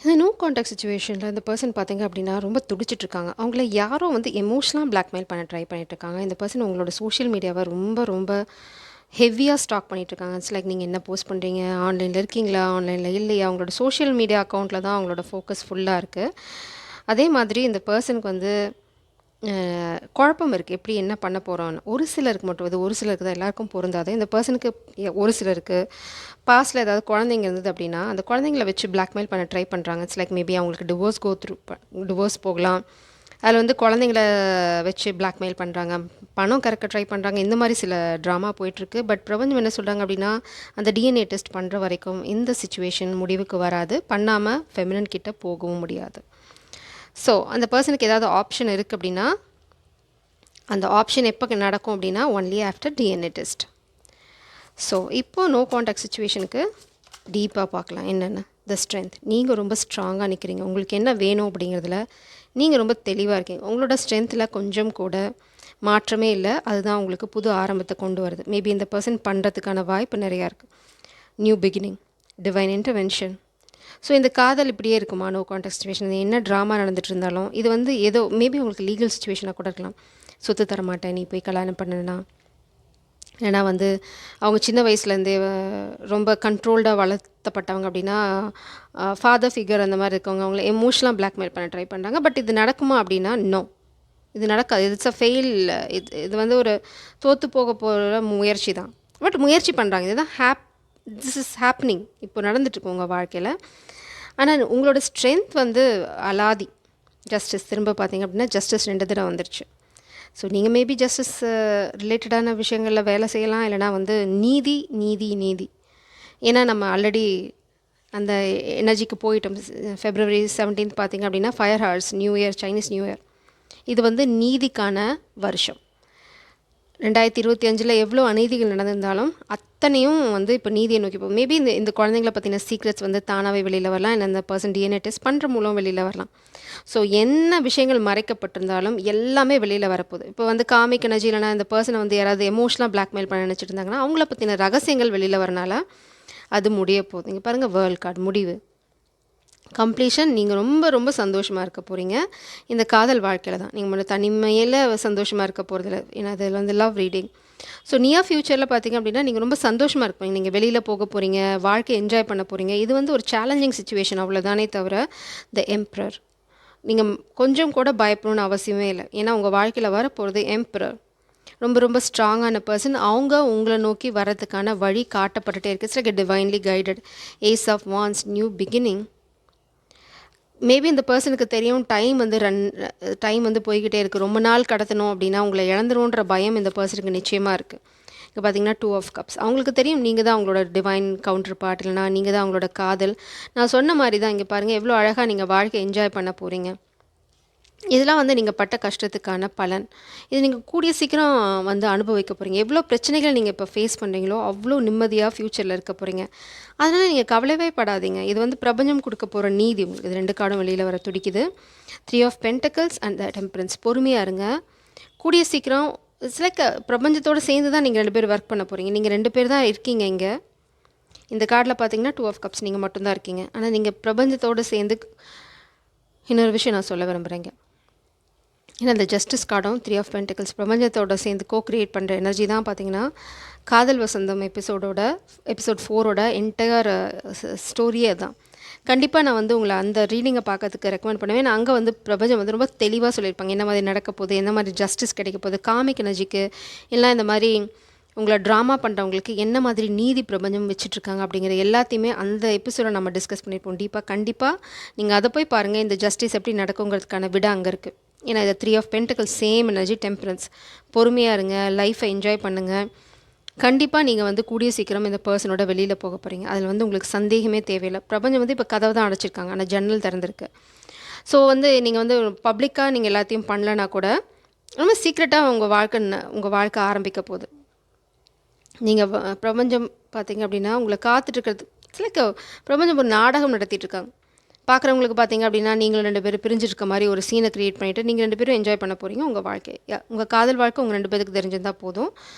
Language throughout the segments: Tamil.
இந்த நோ கான்டாக்ட் சிச்சுவேஷனில் இந்த பர்சன் பார்த்தீங்க அப்படின்னா ரொம்ப துடிச்சிட்டு இருக்காங்க. அவங்கள யாரோ வந்து எமோஷனலாக பிளாக்மெயில் பண்ண ட்ரை பண்ணிட்டு இருக்காங்க. இந்த பர்சன் உங்களோட சோஷியல் மீடியாவை ரொம்ப ரொம்ப ஹெவியாக ஸ்டாக் பண்ணிட்டு இருக்காங்க. இட்ஸ் லைக் நீங்கள் என்ன போஸ்ட் பண்ணுறீங்க, ஆன்லைனில் இருக்கீங்களா, ஆன்லைனில் இல்லையா, அவங்களோட சோஷியல் மீடியா அக்கௌண்ட்டில் தான் அவங்களோட ஃபோக்கஸ் ஃபுல்லாக இருக்குது. அதே மாதிரி இந்த பர்சனுக்கு வந்து குழப்பம் இருக்குது, எப்படி என்ன பண்ண போகிறோன்னு. ஒரு சிலருக்கு மட்டும் இது ஒரு சிலருக்கு தான், எல்லாருக்கும் பொருந்தாது. இந்த பர்சனுக்கு ஒரு சிலருக்கு பாஸ்ட்டில் ஏதாவது குழந்தைங்க இருந்தது அப்படின்னா அந்த குழந்தைங்கள வச்சு பிளாக்மெயில் பண்ண ட்ரை பண்ணுறாங்க. இட்ஸ் லைக் மேபி அவங்களுக்கு டிவோர்ஸ் போகலாம். அதில் வந்து குழந்தைங்கள வச்சு பிளாக்மெயில் பண்ணுறாங்க, பணம் கறக்க ட்ரை பண்ணுறாங்க. இந்த மாதிரி சில ட்ராமா போயிட்டுருக்கு. பட் பிரபஞ்சம் என்ன சொல்கிறாங்க அப்படின்னா, அந்த டிஎன்ஏ டெஸ்ட் பண்ணுற வரைக்கும் இந்த சுச்சுவேஷன் முடிவுக்கு வராது, பண்ணாமல் ஃபெமினன் கிட்ட போகவும் முடியாது. ஸோ அந்த பர்சனுக்கு ஏதாவது ஆப்ஷன் இருக்குது அப்படின்னா, அந்த ஆப்ஷன் எப்போ நடக்கும் அப்படின்னா only after DNA test. So இப்போது நோ கான்டாக்ட் சுச்சுவேஷனுக்கு டீப்பாக பார்க்கலாம் என்னென்ன. த ஸ்ட்ரென்த், நீங்கள் ரொம்ப ஸ்ட்ராங்காக நிற்கிறீங்க, உங்களுக்கு என்ன வேணும் அப்படிங்கிறதுல நீங்கள் ரொம்ப தெளிவாக இருக்கீங்க. உங்களோட ஸ்ட்ரென்த்தில் கொஞ்சம் கூட மாற்றமே இல்லை. அதுதான் உங்களுக்கு புது ஆரம்பத்தை கொண்டு வருது. மேபி இந்த பர்சன் பண்ணுறதுக்கான வாய்ப்பு நிறையா இருக்குது. New beginning, divine intervention. So இந்த காதல் இப்படியே இருக்குமா நோ கான்டாக்ட் சுச்சுவேஷன்? என்ன ட்ராமா நடந்துட்டு இருந்தாலும் இது வந்து ஏதோ மேபி உங்களுக்கு லீகல் சுச்சுவேஷனாக கூட இருக்கலாம். சொத்து தர மாட்டேன், நீ போய் கல்யாணம் பண்ணுனா. ஏன்னா வந்து அவங்க சின்ன வயசுலேருந்தே ரொம்ப கண்ட்ரோல்டாக வளர்த்தப்பட்டவங்க அப்படின்னா ஃபாதர் ஃபிகர் அந்த மாதிரி இருக்கவங்க அவங்கள எமோஷனலாக பிளாக்மெயில் பண்ண ட்ரை பண்ணுறாங்க. பட் இது நடக்குமா அப்படின்னா நோ, இது நடக்காது. It's a fail. இது வந்து ஒரு தோற்று போக போகிற முயற்சி தான். பட் முயற்சி பண்ணுறாங்க. இதுதான் திஸ் இஸ் ஹேப்னிங், இப்போ நடந்துட்டுருக்கு உங்கள் வாழ்க்கையில். ஆனால் உங்களோட ஸ்ட்ரென்த் வந்து அலாதி. ஜஸ்டிஸ் திரும்ப பார்த்தீங்க அப்படின்னா ஜஸ்டிஸ் 2 தடவை வந்துருச்சு. ஸோ நீங்கள் மேபி ஜஸ்டிஸ் ரிலேட்டடான விஷயங்களில் வேலை செய்யலாம், இல்லைனா வந்து நீதி நீதி நீதி. ஏன்னா நம்ம ஆல்ரெடி அந்த எனர்ஜிக்கு போயிட்டோம். February 17 பார்த்திங்க அப்படின்னா fire horse new year, Chinese new year. இது வந்து நீதிக்கான வருஷம். 2025 எவ்வளோ அநீதிகள் நடந்திருந்தாலும் அத்தனையும் வந்து இப்போ நீதியை நோக்கி போகும். மேபி இந்த குழந்தைங்கள பற்றின சீக்ரெட்ஸ் வந்து தானாகவே வெளியில் வரலாம், இல்லை இந்த பர்சன் டிஎன்ஏ டெஸ்ட் பண்ணுற மூலம் வெளியில் வரலாம். ஸோ என்ன விஷயங்கள் மறைக்கப்பட்டிருந்தாலும் எல்லாமே வெளியில் வரப்போகுது. இப்போ வந்து காமிக் எனர்ஜி இல்லைனா இந்த பர்சனை வந்து யாராவது எமோஷனலாக பிளாக்மெயில் பண்ண நினச்சிட்டு இருந்தாங்கன்னா அவங்கள பற்றின ரகசியங்கள் வெளியில் வரனால அது முடிய போகுது. இங்கே பாருங்கள், வேர்ல்ட் கார்டு முடிவு, கம்ப்ளீஷன். நீங்கள் ரொம்ப ரொம்ப சந்தோஷமாக இருக்க போகிறீங்க இந்த காதல் வாழ்க்கையில் தான். நீங்கள் தனிமையில் சந்தோஷமாக இருக்க போகிறதில்ல. ஏன்னா அதில் வந்து லவ் ரீடிங். ஸோ நியர் ஃப்யூச்சரில் பார்த்திங்க அப்படின்னா நீங்கள் ரொம்ப சந்தோஷமாக இருப்பீங்க. நீங்கள் வெளியில் போக போகிறீங்க, வாழ்க்கை என்ஜாய் பண்ண போகிறீங்க. இது வந்து ஒரு சேலஞ்சிங் சுச்சுவேஷன் அவ்வளோதானே தவிர த எம்பரர். நீங்கள் கொஞ்சம் கூட பயப்படணும்னு அவசியமே இல்லை. ஏன்னா உங்கள் வாழ்க்கையில் வரப்போகிறது எம்பரர், ரொம்ப ரொம்ப ஸ்ட்ராங்கான பர்சன். அவங்க உங்களை நோக்கி வரதுக்கான வழி காட்டப்பட்டுட்டே இருக்குது. It's like a divinely guided. Ace of wands, new beginning. Maybe இந்த பர்சனுக்கு தெரியும் டைம் வந்து போய்கிட்டே இருக்குது, ரொம்ப நாள் கடத்தணும் அப்படின்னா உங்களை இழந்துருன்ற பயம் இந்த பர்சனுக்கு நிச்சயமாக இருக்குது. இப்போ பார்த்தீங்கன்னா 2 ஆஃப் கப்ஸ். அவங்களுக்கு தெரியும் நீங்கள் தான் அவங்களோட டிவைன் கவுண்டர் பார்ட், இல்லைனா நீங்கள் தான் அவங்களோட காதல். நான் சொன்ன மாதிரி தான் இங்கே பாருங்கள் எவ்வளோ அழகாக நீங்கள் வாழ்க்கை என்ஜாய் பண்ண போகிறீங்க. இதெல்லாம் வந்து நீங்கள் பட்ட கஷ்டத்துக்கான பலன். இது நீங்கள் கூடிய சீக்கிரம் வந்து அனுபவிக்க போகிறீங்க. எவ்வளோ பிரச்சனைகள் நீங்கள் இப்போ ஃபேஸ் பண்ணுறீங்களோ அவ்வளோ நிம்மதியாக ஃப்யூச்சரில் இருக்க போகிறீங்க. அதனால் நீங்கள் கவலைவே படாதீங்க. இது வந்து பிரபஞ்சம் கொடுக்க போகிற நீதி உங்களுக்கு. இது 2 கார்டும் வெளியில் வர துடிக்குது. 3 of pentacles and the temperance. பொறுமையாக இருங்க. கூடிய சீக்கிரம் இட்ஸ் லைக் பிரபஞ்சத்தோடு சேர்ந்து தான் நீங்கள் 2 பேர் ஒர்க் பண்ண போகிறீங்க. நீங்கள் 2 பேர் தான் இருக்கீங்க இங்கே. இந்த கார்டில் பார்த்தீங்கன்னா 2 ஆஃப் கப்ஸ், நீங்கள் மட்டும்தான் இருக்கீங்க. ஆனால் நீங்கள் பிரபஞ்சத்தோடு சேர்ந்து இன்னொரு விஷயம் நான் சொல்ல விரும்புகிறேங்க. ஏன்னா இந்த ஜஸ்டிஸ் கார்டும் 3 ஆஃப் பென்டிகல்ஸ் பிரபஞ்சத்தோட சேர்ந்து கிரியேட் பண்ணுற எனர்ஜி தான் பார்த்தீங்கன்னா காதல் வசந்தம் எபிசோட் 4ஓட என்டையர் ஸ்டோரியே தான். கண்டிப்பாக நான் வந்து உங்களை அந்த ரீடிங்கை பார்க்கறதுக்கு ரெக்கமெண்ட் பண்ணுவேன். நான் அங்கே வந்து பிரபஞ்சம் வந்து ரொம்ப தெளிவாக சொல்லியிருப்பாங்க என்ன மாதிரி நடக்க போகுது, என்ன மாதிரி ஜஸ்டிஸ் கிடைக்க போகுது, காமிக் எனர்ஜிக்கு இல்லை இந்த மாதிரி உங்களை ட்ராமா பண்ணுறவங்களுக்கு என்ன மாதிரி நீதி பிரபஞ்சம் வச்சுட்ருக்காங்க அப்படிங்கிற எல்லாத்தையுமே அந்த எபிசோடை நம்ம டிஸ்கஸ் பண்ணியிருப்போம் டீப்பாக. கண்டிப்பாக நீங்கள் அதை போய் பாருங்கள். இந்த ஜஸ்டிஸ் எப்படி நடக்குங்கிறதுக்கான விட அங்கே இருக்குது. ஏன்னா இதை 3 of pentacles, same energy, temperance. பொறுமையாக இருங்க, லைஃப்பை என்ஜாய் பண்ணுங்கள். கண்டிப்பாக நீங்கள் வந்து கூடிய சீக்கிரம் இந்த பர்சனோட வெளியில் போக போகிறீங்க. அதில் வந்து உங்களுக்கு சந்தேகமே தேவையில்லை. பிரபஞ்சம் வந்து இப்போ கதவை தான் அடைச்சிருக்காங்க, ஆனால் ஜன்னல் திறந்துருக்கு. ஸோ வந்து நீங்கள் வந்து பப்ளிக்காக நீங்கள் எல்லாத்தையும் பண்ணலனா கூட ரொம்ப சீக்ரெட்டாக உங்கள் வாழ்க்கை ஆரம்பிக்க போகுது. நீங்கள் பிரபஞ்சம் பார்த்தீங்க அப்படின்னா உங்களை காத்துட்ருக்கிறது. இட்ஸ் லைக் பிரபஞ்சம் ஒரு நாடகம் நடத்திட்டுருக்காங்க. பார்க்குறவங்களுக்கு பார்த்தீங்க அப்படின்னா நீங்களும் 2 பேரும் பிரிஞ்சிருக்க மாதிரி ஒரு சீனை க்ரியேட் பண்ணிவிட்டு நீங்கள் 2 பேரும் என்ஜாய் பண்ண போகிறீங்க உங்கள் வாழ்க்கையை. உங்கள் காதல் வாழ்க்கை உங்கள் 2 பேருக்கு தெரிஞ்சிருந்தால் போதும்.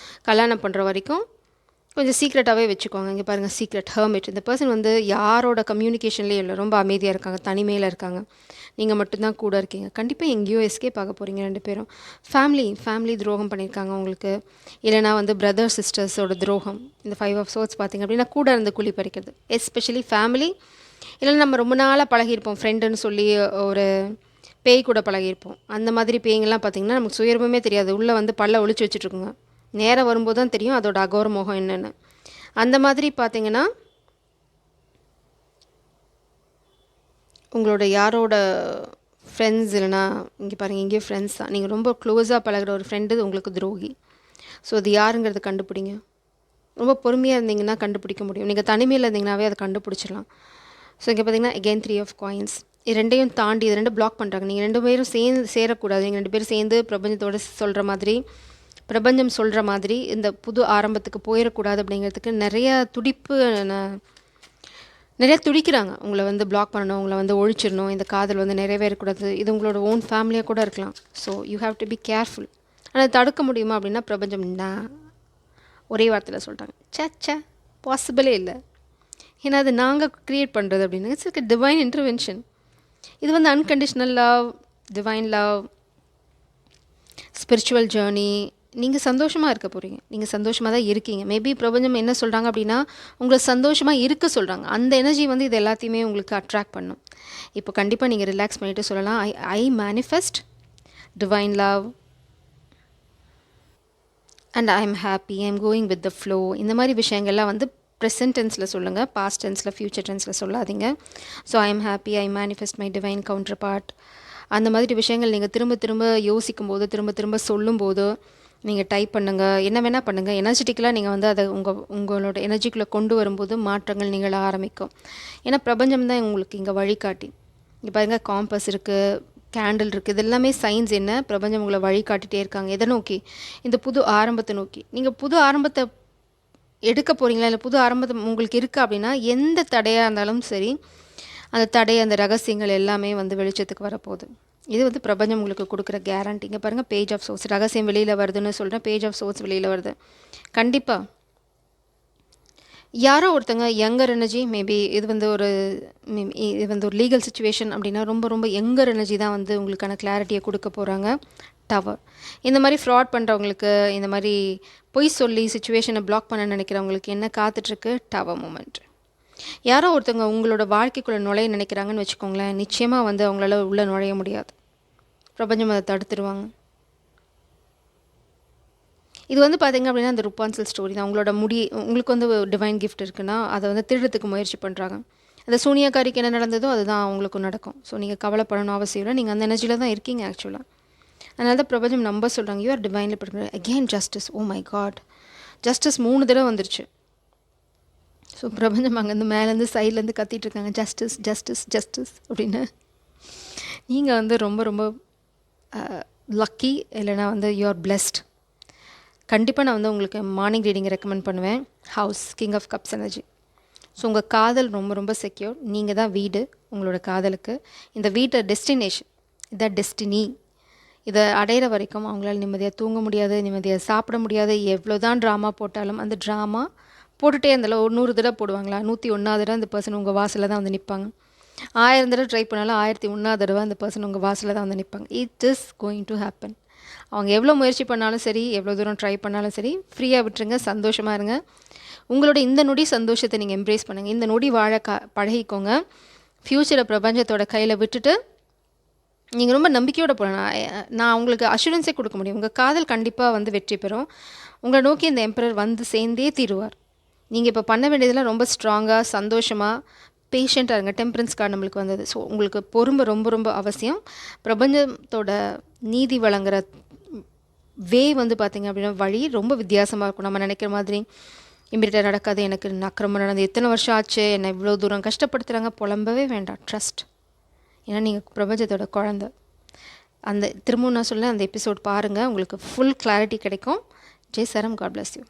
கல்யாணம் பண்ணுற வரைக்கும் கொஞ்சம் சீக்ரெட்டாகவே வச்சுக்கோங்க. இங்கே பாருங்கள், சீக்ரெட் ஹெர்மிட். இந்த பர்சன் வந்து யாரோட கம்யூனிகேஷன்லேயும் இல்லை, ரொம்ப அமைதியாக இருக்காங்க, தனிமையில் இருக்காங்க. நீங்கள் மட்டும்தான் கூட இருக்கீங்க. கண்டிப்பாக எங்கேயோ எஸ்கேப் ஆக போகிறீங்க ரெண்டு பேரும். ஃபேமிலி துரோகம் பண்ணியிருக்காங்க உங்களுக்கு, இல்லைனா வந்து பிரதர் சிஸ்டர்ஸோட துரோகம். இந்த 5 ஆஃப் சோர்ட்ஸ் பார்த்திங்க அப்படின்னா கூட இருந்து குழி பறிக்கிறது. எஸ்பெஷலி ஃபேமிலி, இல்லைன்னா நம்ம ரொம்ப நாளாக பழகியிருப்போம், ஃப்ரெண்டுன்னு சொல்லி ஒரு பேய் கூட பழகியிருப்போம். அந்த மாதிரி பேய்ங்கெல்லாம் பார்த்திங்கன்னா நமக்கு சுயரூபமே தெரியாது, உள்ளே வந்து பல்ல ஒளிச்சு வச்சுட்ருக்குங்க. நேரம் வரும்போது தான் தெரியும் அதோட அகோர முகம் என்னென்னு. அந்த மாதிரி பார்த்திங்கன்னா உங்களோட யாரோட ஃப்ரெண்ட்ஸ், இல்லைனா இங்கே பாருங்கள், இங்கேயும் ஃப்ரெண்ட்ஸ் தான். நீங்கள் ரொம்ப க்ளோஸாக பழகிற ஒரு ஃப்ரெண்டு உங்களுக்கு துரோகி. ஸோ அது யாருங்கிறது கண்டுபிடிங்க. ரொம்ப பொறுமையாக இருந்தீங்கன்னா கண்டுபிடிக்க முடியும். நீங்கள் தனிமையில் இருந்தீங்கன்னாவே அதை கண்டுபிடிச்சிடலாம். ஸோ இங்கே பார்த்தீங்கன்னா அகெயின் 3 ஆஃப் காயின்ஸ். இது ரெண்டையும் தாண்டி இது ரெண்டும் பிளாக் பண்ணுறாங்க. நீங்கள் ரெண்டு பேரும் சேர்ந்து சேரக்கூடாது. நீங்கள் ரெண்டு பேரும் சேர்ந்து பிரபஞ்சத்தோடு சொல்கிற மாதிரி, பிரபஞ்சம் சொல்கிற மாதிரி இந்த புது ஆரம்பத்துக்கு போயிடக்கூடாது அப்படிங்கிறதுக்கு நிறைய துடிக்கிறாங்க. உங்களை வந்து பிளாக் பண்ணணும், உங்களை வந்து ஒழிச்சிடணும், இந்த காதல் வந்து நிறைவேறக்கூடாது. இது உங்களோட ஓன் ஃபேமிலியாக கூட இருக்கலாம். So you have to be careful. ஆனால் தடுக்க முடியுமா அப்படின்னா பிரபஞ்சம் ஒரே வார்த்தையில் சொல்லிட்டாங்க, சே பாசிபிளே இல்லை. ஏன்னா அது நாங்கள் க்ரியேட் பண்ணுறது அப்படின்னு. It's like divine intervention. இது வந்து unconditional love, divine love, spiritual journey. நீங்கள் சந்தோஷமாக இருக்க போகிறீங்க, நீங்கள் சந்தோஷமாக தான் இருக்கீங்க. மேபி பிரபஞ்சம் என்ன சொல்கிறாங்க அப்படின்னா உங்களை சந்தோஷமாக இருக்க சொல்கிறாங்க. அந்த எனர்ஜி வந்து இது எல்லாத்தையுமே உங்களுக்கு அட்ராக்ட் பண்ணும். இப்போ கண்டிப்பாக நீங்கள் ரிலாக்ஸ் பண்ணிவிட்டு சொல்லலாம், I manifest divine love and I am happy, I am going with the flow. இந்த மாதிரி விஷயங்கள்லாம் வந்து ப்ரெசன்ட் டென்ஸில் சொல்லுங்கள், பாஸ்ட் டென்ஸில், ஃப்யூச்சர் டென்ஸில் சொல்லாதீங்க. So I am happy, I manifest my divine counterpart. அந்த மாதிரி விஷயங்கள் நீங்கள் திரும்ப யோசிக்கும் போது, திரும்ப சொல்லும்போது நீங்கள் டைப் பண்ணுங்கள், என்ன வேணால் பண்ணுங்கள். எனர்ஜெட்டிக்கலாக நீங்கள் வந்து அதை உங்களோட எனர்ஜிக்குள்ளே கொண்டு வரும்போது மாற்றங்கள் நிகழ ஆரம்பிக்கும். ஏன்னா பிரபஞ்சம் தான் உங்களுக்கு இங்கே வழிகாட்டி. இங்கே பாருங்கள், காம்பஸ் இருக்குது, கேண்டில் இருக்குது. இது எல்லாமே சயின்ஸ். என்ன, பிரபஞ்சம் உங்களை வழிகாட்டிகிட்டே இருக்காங்க. எதை நோக்கி? இந்த புது ஆரம்பத்தை நோக்கி. நீங்கள் புது ஆரம்பத்தை எடுக்க போகிறீங்களா, இல்லை புது ஆரம்பத்தை உங்களுக்கு இருக்குது அப்படின்னா எந்த தடையாக இருந்தாலும் சரி, அந்த தடை, அந்த ரகசியங்கள் எல்லாமே வந்து வெளிச்சத்துக்கு வரப்போகுது. இது வந்து பிரபஞ்சம் உங்களுக்கு கொடுக்குற கேரண்டி. இங்கே பாருங்கள், பேஜ் ஆஃப் சோர்ஸ். ரகசியம் வெளியில் வருதுன்னு சொல்கிறேன், பேஜ் ஆஃப் சோர்ஸ் வெளியில் வருது. கண்டிப்பாக யாரோ ஒருத்தங்க யங்கர் எனர்ஜி, மேபி இது வந்து ஒரு லீகல் சுச்சுவேஷன் அப்படின்னா ரொம்ப யங்கர் எனர்ஜி தான் வந்து உங்களுக்கான கிளாரிட்டியை கொடுக்க போகிறாங்க. டவர். இந்த மாதிரி ஃப்ராட் பண்ணுறவங்களுக்கு, இந்த மாதிரி பொய் சொல்லி சுச்சுவேஷனை பிளாக் பண்ண நினைக்கிறவங்களுக்கு என்ன காத்துட்ருக்கு? Tower moment. யாரோ ஒருத்தவங்க உங்களோட வாழ்க்கைக்குள்ளே நுழைய நினைக்கிறாங்கன்னு வச்சுக்கோங்களேன், நிச்சயமாக வந்து அவங்களால உள்ளே நுழைய முடியாது. பிரபஞ்சம் அதை தடுத்துருவாங்க. இது வந்து பார்த்திங்க அப்படின்னா அந்த ருப்பான்சல் ஸ்டோரி தான். உங்களுக்கு வந்து டிவைன் கிஃப்ட் இருக்குன்னா அதை வந்து திருடுறதுக்கு முயற்சி பண்ணுறாங்க. அந்த சூனியாக்காரிக்கு என்ன நடந்ததோ அதுதான் அவங்களுக்கும் நடக்கும். ஸோ நீங்கள் கவலைப்படணும் அவசியம் இல்லை, நீங்கள் அந்த எனர்ஜியில் தான் இருக்கீங்க ஆக்சுவலாக. அதனால தான் பிரபஞ்சம் நம்ப சொல்கிறாங்க, யூ ஆர் டிவைனில் படுற. Again justice. Oh my God, justice 3 தடவை வந்துருச்சு. ஸோ பிரபஞ்சம் அங்கேருந்து மேலேருந்து சைட்லேருந்து கத்திட்டு இருக்காங்க, ஜஸ்டிஸ் ஜஸ்டிஸ் ஜஸ்டிஸ் அப்படின்னு. நீங்கள் வந்து ரொம்ப லக்கி, இல்லைனா வந்து யூ ஆர் பிளெஸ்ட். கண்டிப்பாக நான் வந்து உங்களுக்கு மார்னிங் ரீடிங் ரெக்கமெண்ட் பண்ணுவேன். House, king of cups energy. So உங்கள் காதல் ரொம்ப செக்யூர். நீங்கள் தான் வீடு உங்களோட காதலுக்கு. இந்த வீட்டை டெஸ்டினேஷன், இதான் டெஸ்டினி. இதை அடையிற வரைக்கும் அவங்களால நிம்மதியாக தூங்க முடியாது, நிம்மதியாக சாப்பிட முடியாது. எவ்வளோ தான் ட்ராமா போட்டாலும் அந்த ட்ராமா போட்டுகிட்டே இருந்தாலும் ஒரு 100 தடவை போடுவாங்களா, 101வது தடவை அந்த பர்சன் உங்கள் வாசலில் தான் வந்து நிற்பாங்க. 1000 தடவை ட்ரை பண்ணாலும் 1001வது தடவை அந்த பர்சன் உங்கள் வாசலில் தான் வந்து நிற்பாங்க. It is going to happen. அவங்க எவ்வளோ முயற்சி பண்ணாலும் சரி, எவ்வளோ தூரம் ட்ரை பண்ணாலும் சரி, ஃப்ரீயாக விட்டுருங்க, சந்தோஷமாக இருங்க. உங்களோட இந்த நொடி சந்தோஷத்தை நீங்கள் எம்ப்ரேஸ் பண்ணுங்கள். இந்த நொடி வாழ பழகிக்கோங்க. ஃப்யூச்சரை பிரபஞ்சத்தோட கையில் விட்டுட்டு நீங்கள் ரொம்ப நம்பிக்கையோடு போகலாம். நான் உங்களுக்கு அஷூரன்ஸே கொடுக்க முடியும், உங்கள் காதல் கண்டிப்பாக வந்து வெற்றி பெறும். உங்களை நோக்கி இந்த எம்பரர் வந்து சேர்ந்தே தீருவார். நீங்கள் இப்போ பண்ண வேண்டியதெல்லாம் ரொம்ப ஸ்ட்ராங்காக, சந்தோஷமாக, பேஷண்ட்டாக இருங்க. டெம்பரன்ஸ் கார்டு நம்மளுக்கு வந்தது. ஸோ உங்களுக்கு பொறுமை ரொம்ப அவசியம். பிரபஞ்சத்தோட நீதி வழங்குற வே வந்து பார்த்திங்க அப்படின்னா வழி ரொம்ப வித்தியாசமாக இருக்கும். நம்ம நினைக்கிற மாதிரி இமீடியட்டாக நடக்காது. எனக்கு அக்கிரமம் நடந்து எத்தனை வருஷம் ஆச்சு, என்னை இவ்வளோ தூரம் கஷ்டப்படுத்துகிறாங்க, புலம்பவே வேண்டாம். ட்ரஸ்ட். ஏன்னா நீங்கள் பிரபஞ்சத்தோட குழந்தை. அந்த திரும்பவும் நான் சொல்ல, அந்த எபிசோட் பாருங்கள், உங்களுக்கு ஃபுல் கிளாரிட்டி கிடைக்கும். ஜெய் சரம், காட் பிளஸ் யூ.